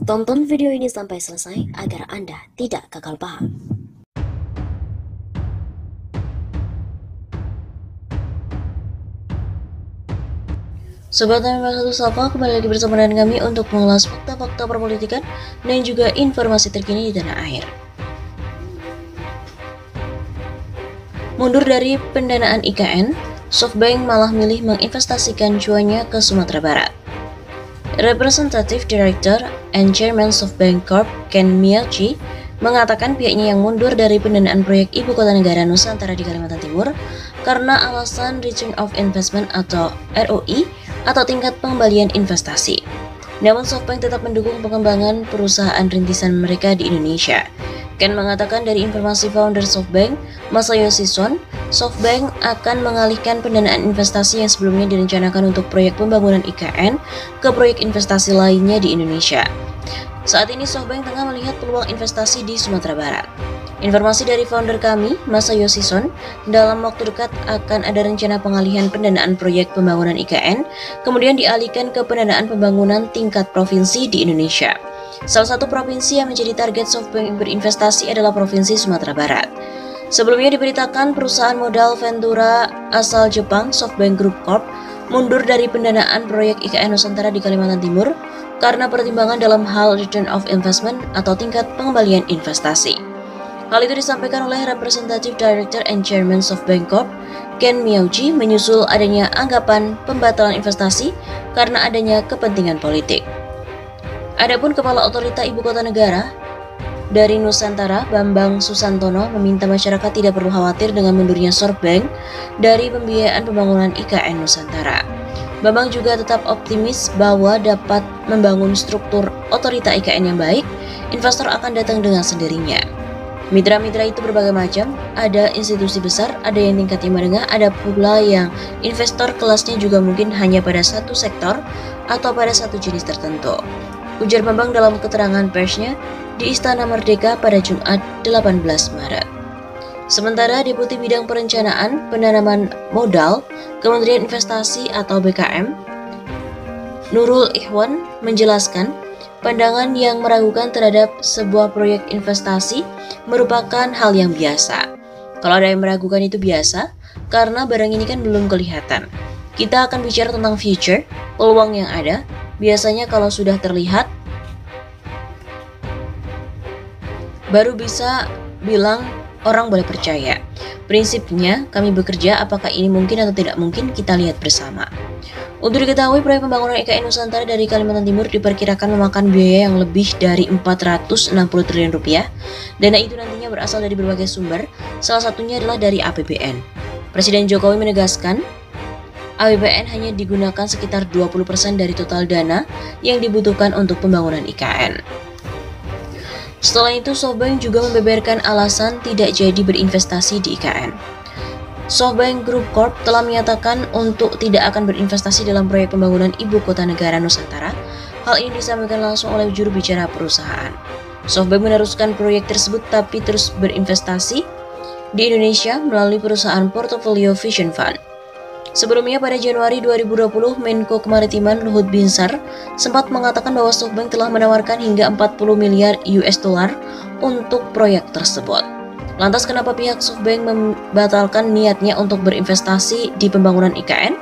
Tonton video ini sampai selesai agar Anda tidak gagal paham. Sobat M51 Sapa, kembali lagi bersama dengan kami untuk mengulas fakta-fakta perpolitikan dan juga informasi terkini di tanah air. Mundur dari pendanaan IKN, SoftBank malah milih menginvestasikan cuannya ke Sumatera Barat. Representative Director and Chairman SoftBank Corp, Ken Miyachi, mengatakan pihaknya yang mundur dari pendanaan proyek Ibu Kota Negara Nusantara di Kalimantan Timur karena alasan Return of Investment atau ROI atau tingkat pengembalian investasi. Namun SoftBank tetap mendukung pengembangan perusahaan rintisan mereka di Indonesia. Ken mengatakan dari informasi founder SoftBank, Masayoshi Son, SoftBank akan mengalihkan pendanaan investasi yang sebelumnya direncanakan untuk proyek pembangunan IKN ke proyek investasi lainnya di Indonesia. Saat ini SoftBank tengah melihat peluang investasi di Sumatera Barat. Informasi dari founder kami, Masayoshi Son, dalam waktu dekat akan ada rencana pengalihan pendanaan proyek pembangunan IKN, kemudian dialihkan ke pendanaan pembangunan tingkat provinsi di Indonesia. Salah satu provinsi yang menjadi target SoftBank berinvestasi adalah Provinsi Sumatera Barat. Sebelumnya diberitakan perusahaan modal Ventura asal Jepang, SoftBank Group Corp, mundur dari pendanaan proyek IKN Nusantara di Kalimantan Timur karena pertimbangan dalam hal return of investment atau tingkat pengembalian investasi. Hal itu disampaikan oleh Representative Director and Chairman SoftBank Corp, Ken Miyachi, menyusul adanya anggapan pembatalan investasi karena adanya kepentingan politik. Adapun Kepala Otorita Ibu Kota Negara dari Nusantara, Bambang Susantono, meminta masyarakat tidak perlu khawatir dengan mundurnya SoftBank dari pembiayaan pembangunan IKN Nusantara. Bambang juga tetap optimis bahwa dapat membangun struktur otorita IKN yang baik, investor akan datang dengan sendirinya. Mitra-mitra itu berbagai macam, ada institusi besar, ada yang tingkatnya menengah, ada pula yang investor kelasnya juga mungkin hanya pada satu sektor atau pada satu jenis tertentu. Ujar Bambang dalam keterangan persnya di Istana Merdeka pada Jumat 18 Maret. Sementara Deputi Bidang Perencanaan Penanaman Modal Kementerian Investasi atau BKM, Nurul Ikhwan, menjelaskan pandangan yang meragukan terhadap sebuah proyek investasi merupakan hal yang biasa. Kalau ada yang meragukan itu biasa, karena barang ini kan belum kelihatan. Kita akan bicara tentang future, peluang yang ada. Biasanya kalau sudah terlihat, baru bisa bilang orang boleh percaya. Prinsipnya, kami bekerja apakah ini mungkin atau tidak mungkin, kita lihat bersama. Untuk diketahui, proyek pembangunan IKN Nusantara dari Kalimantan Timur diperkirakan memakan biaya yang lebih dari 460 triliun rupiah. Dana itu nantinya berasal dari berbagai sumber, salah satunya adalah dari APBN. Presiden Jokowi menegaskan, APBN hanya digunakan sekitar 20% dari total dana yang dibutuhkan untuk pembangunan IKN. Setelah itu, SoftBank juga membeberkan alasan tidak jadi berinvestasi di IKN. SoftBank Group Corp telah menyatakan untuk tidak akan berinvestasi dalam proyek pembangunan Ibu Kota Negara Nusantara. Hal ini disampaikan langsung oleh juru bicara perusahaan. SoftBank meneruskan proyek tersebut tapi terus berinvestasi di Indonesia melalui perusahaan portofolio Vision Fund. Sebelumnya pada Januari 2020, Menko Kemaritiman Luhut Binsar sempat mengatakan bahwa SoftBank telah menawarkan hingga 40 miliar US dollar untuk proyek tersebut. Lantas kenapa pihak SoftBank membatalkan niatnya untuk berinvestasi di pembangunan IKN?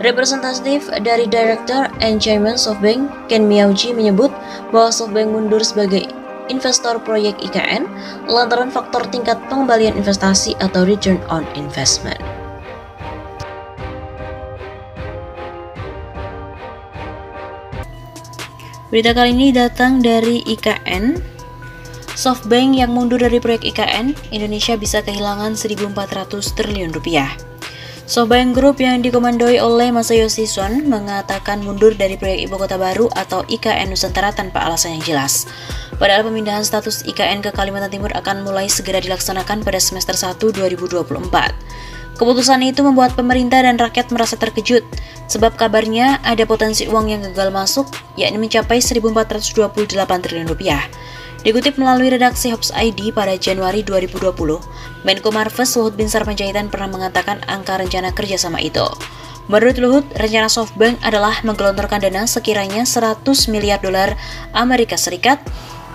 Representatif dari Director and Chairman SoftBank, Ken Miyachi, menyebut bahwa SoftBank mundur sebagai investor proyek IKN lantaran faktor tingkat pengembalian investasi atau return on investment. Berita kali ini datang dari IKN. SoftBank yang mundur dari proyek IKN, Indonesia bisa kehilangan 1.400 triliun rupiah. SoftBank Group yang dikomandoi oleh Masayoshi Son mengatakan mundur dari proyek Ibu Kota Baru atau IKN Nusantara tanpa alasan yang jelas. Padahal pemindahan status IKN ke Kalimantan Timur akan mulai segera dilaksanakan pada semester 1 2024. Keputusan itu membuat pemerintah dan rakyat merasa terkejut, sebab kabarnya ada potensi uang yang gagal masuk, yakni mencapai 1.428 triliun rupiah. Dikutip melalui redaksi Hops ID pada Januari 2020, Menko Marves Luhut Binsar Panjaitan pernah mengatakan angka rencana kerjasama itu. Menurut Luhut, rencana SoftBank adalah menggelontorkan dana sekiranya 100 miliar dolar Amerika Serikat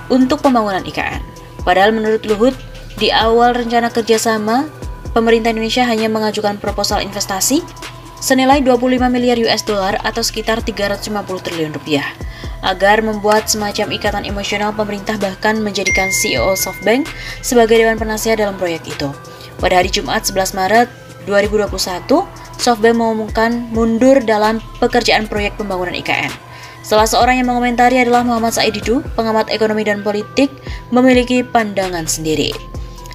untuk pembangunan IKN. Padahal menurut Luhut, di awal rencana kerjasama, pemerintah Indonesia hanya mengajukan proposal investasi senilai 25 miliar US dollar atau sekitar 350 triliun rupiah. Agar membuat semacam ikatan emosional, pemerintah bahkan menjadikan CEO SoftBank sebagai dewan penasihat dalam proyek itu. Pada hari Jumat 11 Maret 2021, SoftBank mengumumkan mundur dalam pekerjaan proyek pembangunan IKN. Salah seorang yang mengomentari adalah Muhammad Said Didu, pengamat ekonomi dan politik, memiliki pandangan sendiri.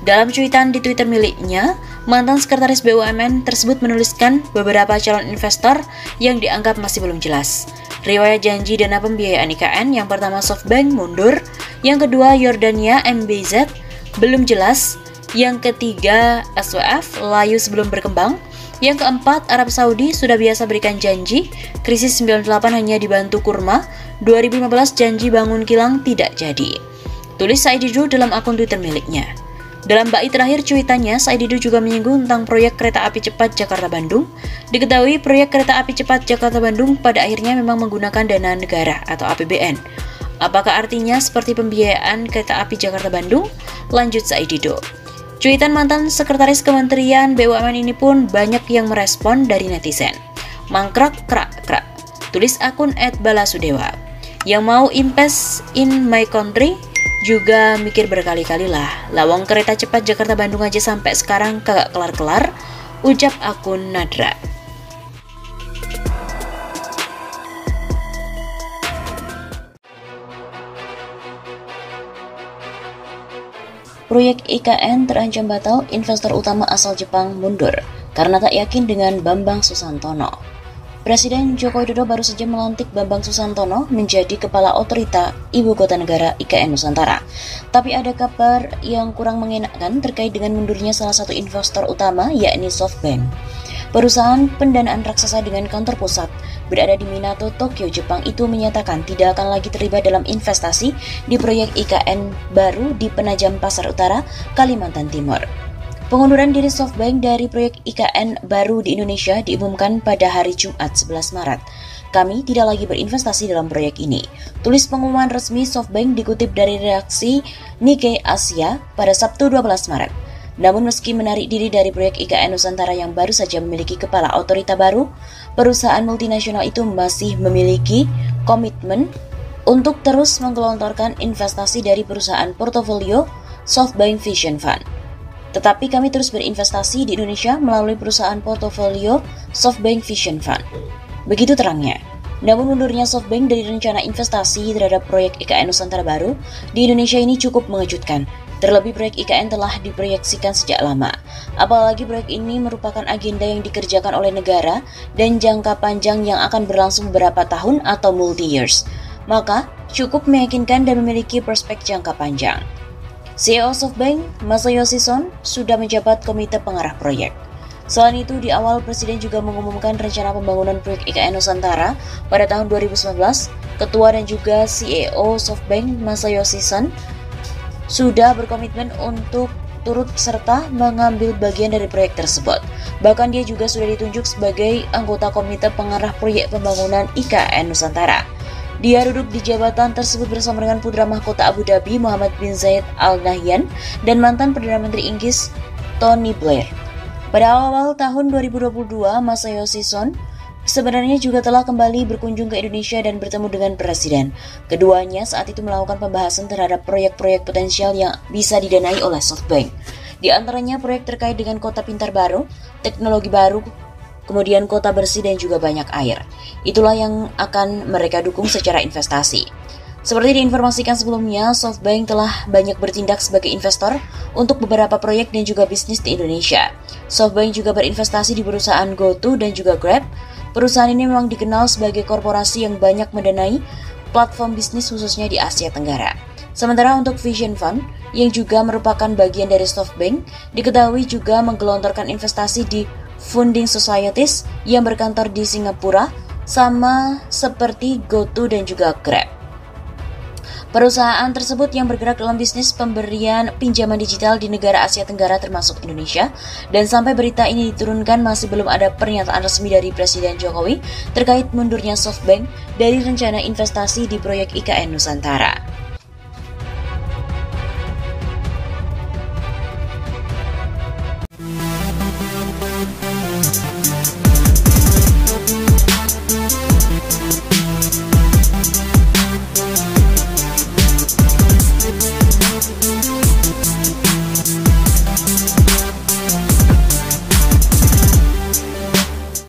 Dalam cuitan di Twitter miliknya, mantan sekretaris BUMN tersebut menuliskan beberapa calon investor yang dianggap masih belum jelas. Riwayat janji dana pembiayaan IKN, yang pertama SoftBank mundur, yang kedua Yordania MBZ belum jelas, yang ketiga SWF layu sebelum berkembang, yang keempat Arab Saudi sudah biasa berikan janji, krisis 98 hanya dibantu kurma, 2015 janji bangun kilang tidak jadi. Tulis Said Didu dalam akun Twitter miliknya. Dalam bait terakhir cuitannya, Said Didu juga menyinggung tentang proyek kereta api cepat Jakarta-Bandung. Diketahui proyek kereta api cepat Jakarta-Bandung pada akhirnya memang menggunakan dana negara atau APBN. Apakah artinya seperti pembiayaan kereta api Jakarta-Bandung? Lanjut Said Didu. Cuitan mantan sekretaris Kementerian BUMN ini pun banyak yang merespon dari netizen. Mangkrak krak krak, tulis akun @balasudewa. Yang mau invest in my country juga mikir berkali-kali lah. Lawang kereta cepat Jakarta-Bandung aja sampai sekarang kagak kelar-kelar, ucap akun Nadra. Proyek IKN terancam batal, investor utama asal Jepang mundur karena tak yakin dengan Bambang Susantono. Presiden Joko Widodo baru saja melantik Bambang Susantono menjadi Kepala Otorita Ibu Kota Negara IKN Nusantara. Tapi ada kabar yang kurang mengenakan terkait dengan mundurnya salah satu investor utama, yakni SoftBank. Perusahaan pendanaan raksasa dengan kantor pusat berada di Minato, Tokyo, Jepang itu menyatakan tidak akan lagi terlibat dalam investasi di proyek IKN baru di Penajam Pasar Utara, Kalimantan Timur. Pengunduran diri SoftBank dari proyek IKN baru di Indonesia diumumkan pada hari Jumat 11 Maret. Kami tidak lagi berinvestasi dalam proyek ini. Tulis pengumuman resmi SoftBank dikutip dari redaksi Nikkei Asia pada Sabtu 12 Maret. Namun meski menarik diri dari proyek IKN Nusantara yang baru saja memiliki kepala otorita baru, perusahaan multinasional itu masih memiliki komitmen untuk terus menggelontorkan investasi dari perusahaan portofolio SoftBank Vision Fund. Tetapi kami terus berinvestasi di Indonesia melalui perusahaan portofolio SoftBank Vision Fund. Begitu terangnya. Namun mundurnya SoftBank dari rencana investasi terhadap proyek IKN Nusantara baru di Indonesia ini cukup mengejutkan. Terlebih proyek IKN telah diproyeksikan sejak lama. Apalagi proyek ini merupakan agenda yang dikerjakan oleh negara dan jangka panjang yang akan berlangsung beberapa tahun atau multi-years. Maka cukup meyakinkan dan memiliki prospek jangka panjang. CEO SoftBank, Masayoshi Son, sudah menjabat komite pengarah proyek. Selain itu, di awal Presiden juga mengumumkan rencana pembangunan proyek IKN Nusantara pada tahun 2019. Ketua dan juga CEO SoftBank, Masayoshi Son, sudah berkomitmen untuk turut serta mengambil bagian dari proyek tersebut. Bahkan dia juga sudah ditunjuk sebagai anggota komite pengarah proyek pembangunan IKN Nusantara. Dia duduk di jabatan tersebut bersama dengan putra mahkota Abu Dhabi Muhammad bin Zayed Al Nahyan dan mantan Perdana Menteri Inggris Tony Blair. Pada awal tahun 2022, Masayoshi Son sebenarnya juga telah kembali berkunjung ke Indonesia dan bertemu dengan Presiden. Keduanya saat itu melakukan pembahasan terhadap proyek-proyek potensial yang bisa didanai oleh SoftBank. Di antaranya proyek terkait dengan kota pintar baru, teknologi baru, kemudian kota bersih dan juga banyak air. Itulah yang akan mereka dukung secara investasi. Seperti diinformasikan sebelumnya, SoftBank telah banyak bertindak sebagai investor untuk beberapa proyek dan juga bisnis di Indonesia. SoftBank juga berinvestasi di perusahaan GoTo dan juga Grab. Perusahaan ini memang dikenal sebagai korporasi yang banyak mendanai platform bisnis khususnya di Asia Tenggara. Sementara untuk Vision Fund, yang juga merupakan bagian dari SoftBank, diketahui juga menggelontorkan investasi di Funding Societies yang berkantor di Singapura, sama seperti GoTo dan juga Grab. Perusahaan tersebut yang bergerak dalam bisnis pemberian pinjaman digital di negara Asia Tenggara termasuk Indonesia, dan sampai berita ini diturunkan masih belum ada pernyataan resmi dari Presiden Jokowi terkait mundurnya SoftBank dari rencana investasi di proyek IKN Nusantara.